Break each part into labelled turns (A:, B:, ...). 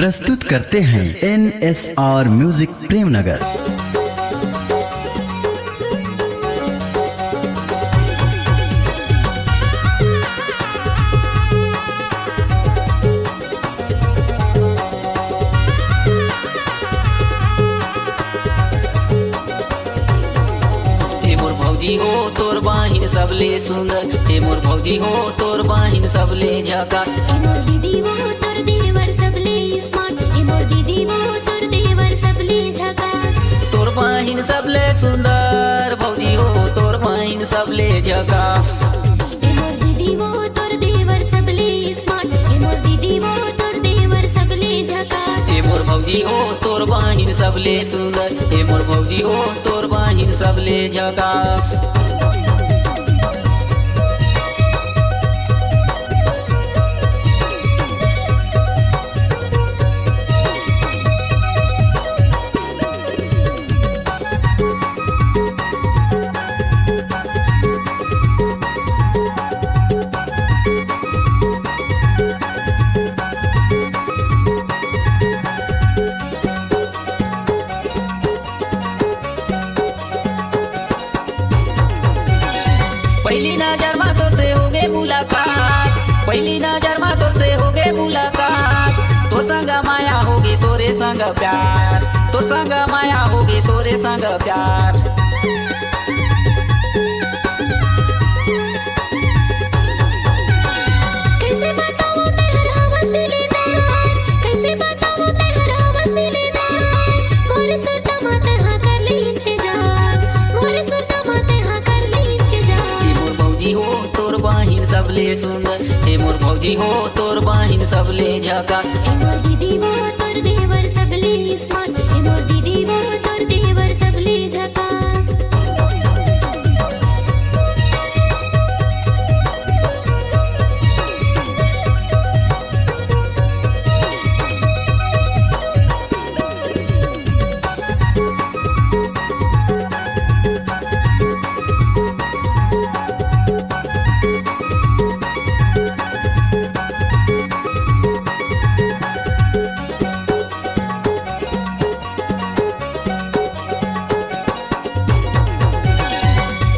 A: प्रस्तुत करते हैं NSR म्यूजिक प्रेमनगर।
B: मोर भौजी हो तोर बाहिन सबले सुंदर, हे मोर भौजी हो तोर बाहिन सबले झकास।
C: हे मोर दीदी हो तोर देवर सबले स्मार्ट, हे मोर दीदी हो तोर देवर सबले झकास।
B: तोर बाहिन सबले सुंदर, भौजी हो तोर बाहिन सबले झकास।
C: हे मोर दीदी हो तोर देवर सबले स्मार्ट, हे मोर दीदी हो तोर देवर सबले झकास।
B: हे मोर भौजी हो तोर बाहिन सबले सुंदर, हे मोर भौजी हो तोर बाहिन सबले झकास। पहली नजर में तोर से हो गए मुलाकात, पहली नजर में तोर से हो गए मुलाकात। तो संग माया होगी तोरे संग प्यार, तो संग माया होगी तोरे संग प्यार।
C: कैसे बताऊं तेहर हवस दिलेदार, कैसे बताऊं तेहर हवस दिलेदार। मोरे सुरता माते हाँ कर ले इंतजार, मोरे सुरता माते हाँ कर ले इंतजार।
B: हे मोर भौजी हो तोर बाहिन सबले सुंदर, हे मोर भौजी हो तोर बाहिन सबले झकास।
C: हे मोर दीदी हो तोर देवर सबले स्मार्ट, हे मोर दीदी हो तोर देवर सबले झकास।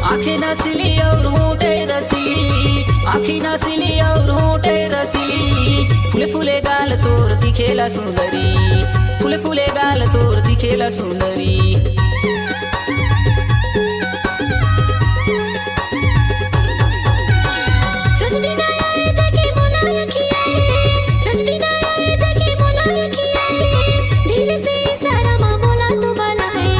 B: आँखें नसीली और होंठे रसीली, आँखें नसीली और होंठे रसीली। फूले फूले गाल तोर दिखेला सुंदरी, फूले फूले गाल तोर दिखेला सुंदरी।
C: रजदीना आए जाके बोला अखिया, रजदीना आए जाके बोला अखिया। धीरे से इशारा माँ बोला तू बाला है,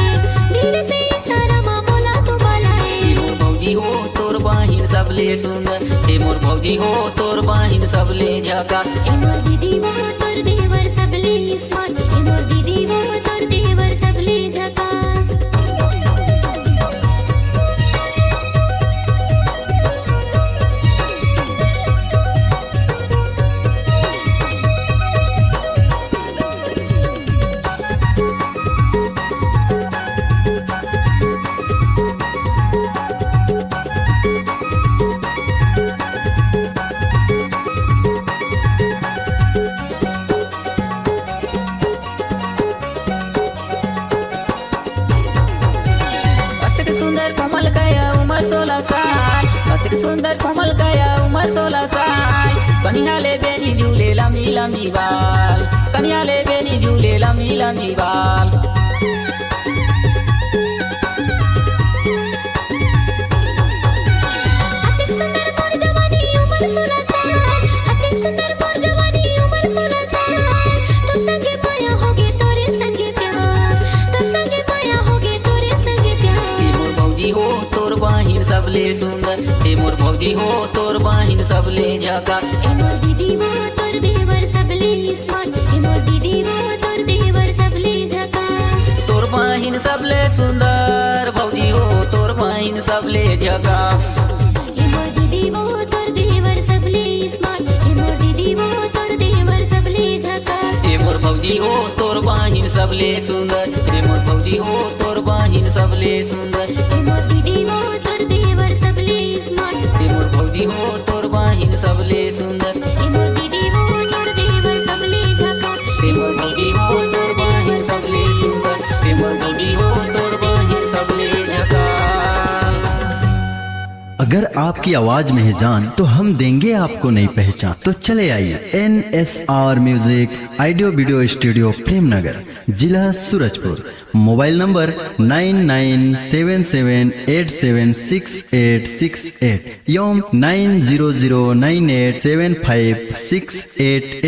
C: धीरे से इशारा माँ बोला तू बाला है।
B: हे मोर भौजी हो तोर बाहिन सबले सुंदर, हे मोर भौजी हो तोर बाहिन सबले झकास।
C: हे मोर दीदी हो तोर देवर सबले स्मार्ट, हे मोर दीदी हो तोर देवर सबले झकास।
B: अतिक सुंदर कोमल गया उम्र 16 साल, अतिक सुंदर कोमल गया उम्र 16 साल। कन्या ले बेनी झूले लम्बी लम्बी बाल, कन्या ले बेनी झूले लम्बी लम्बी बाल।
C: अतिक सुंदर मोर जवानी उम्र 16 साल, अतिक सुंदर मोर जवानी उम्र 16 साल। तोर संगे माया होगे तोरे संगे प्यार, तोर संगे माया होगे तोरे संगे प्यार।
B: हे मोर भौजी हो तोर बाहिन सबले सुंदर, हे मोर भौजी हो तोर बाहिन सबले झकास।
C: हे मोर दीदी हो तोर देवर सबले स्मार्ट, हे मोर दीदी हो तोर देवर सबले झकास।
B: तोर बाहिन सबले सुंदर, भौजी हो तोर बाहिन सबले झकास।
C: हे मोर दीदी हो तोर देवर सबले स्मार्ट, हे मोर दीदी हो तोर देवर सबले झकास।
B: हे मोर भौजी हो तोर बाहिन सबले सुंदर, हे मोर भौजी हो तोर बाहिन सबले सुंदर।
C: हे मोर दीदी हो तोर देवर सबले स्मार्ट,
B: हे मोर भौजी हो तोर बाहिन सबले सुंदर।
C: हे मोर दीदी हो तोर देवर सबले झकास।
B: हे मोर
A: अगर आपकी आवाज में है जान तो हम देंगे आपको नई पहचान। तो चले आइए NSR music audio video studio Premnagar, जिला सूरजपुर। मोबाइल नंबर 9977876868 एवं 9009875688।